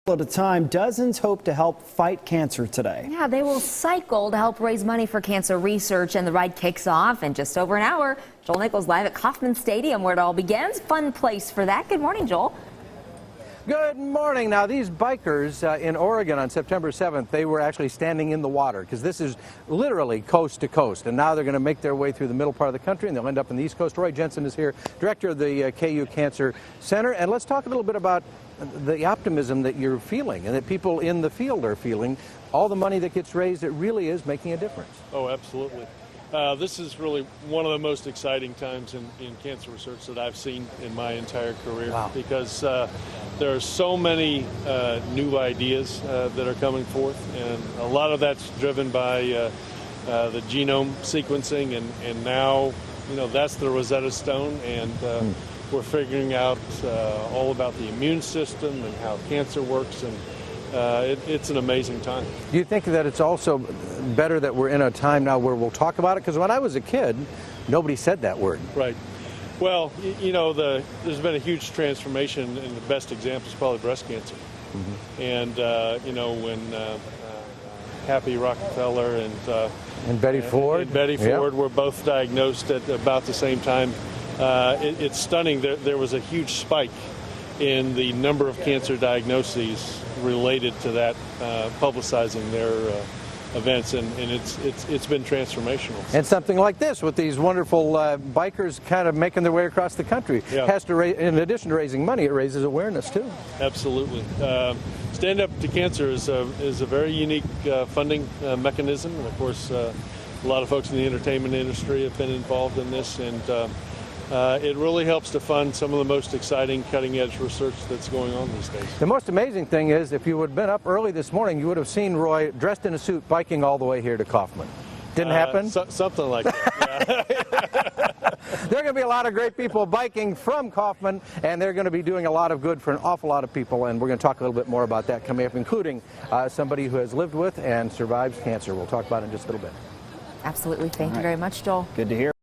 At a time, dozens hope to help fight cancer today. Yeah, they will cycle to help raise money for cancer research, and the ride kicks off in just over an hour. Joel Nichols live at Kauffman Stadium where it all begins. Fun place for that. Good morning, Joel. Good morning. Now, these bikers in Oregon on September 7th, they were actually standing in the water because this is literally coast to coast. And now they're going to make their way through the middle part of the country and they'll end up in the East Coast. Roy Jensen is here, director of the KU Cancer Center. And let's talk a little bit about the optimism that you're feeling and that people in the field are feeling. All the money that gets raised, it really is making a difference. Oh, absolutely. This is really one of the most exciting times in cancer research that I've seen in my entire career. Wow. Because there are so many new ideas that are coming forth, and a lot of that's driven by the genome sequencing, and now, you know, that's the Rosetta Stone, and we're figuring out all about the immune system and how cancer works, and it's an amazing time. Do you think that it's also better that we're in a time now where we'll talk about it? Because when I was a kid, nobody said that word. Right. Well, you know, there's been a huge transformation, and the best example is probably breast cancer. And, you know, when Happy Rockefeller And Betty Ford. Ford were both diagnosed at about the same time. It's stunning. There was a huge spike in the number of cancer diagnoses related to that, publicizing their events, and it's been transformational. And something like this with these wonderful bikers kind of making their way across the country has to raise, in addition to raising money, it raises awareness too. Absolutely. Stand Up to Cancer is a very unique funding mechanism, and of course a lot of folks in the entertainment industry have been involved in this, and it really helps to fund some of the most exciting cutting-edge research that's going on these days. The most amazing thing is, if you would have been up early this morning, you would have seen Roy dressed in a suit biking all the way here to Kauffman. Didn't happen? Something like that, yeah. There are going to be a lot of great people biking from Kauffman, and they're going to be doing a lot of good for an awful lot of people, and we're going to talk a little bit more about that coming up, including somebody who has lived with and survives cancer. We'll talk about it in just a little bit. Absolutely. Thank you very much, Joel. Good to hear.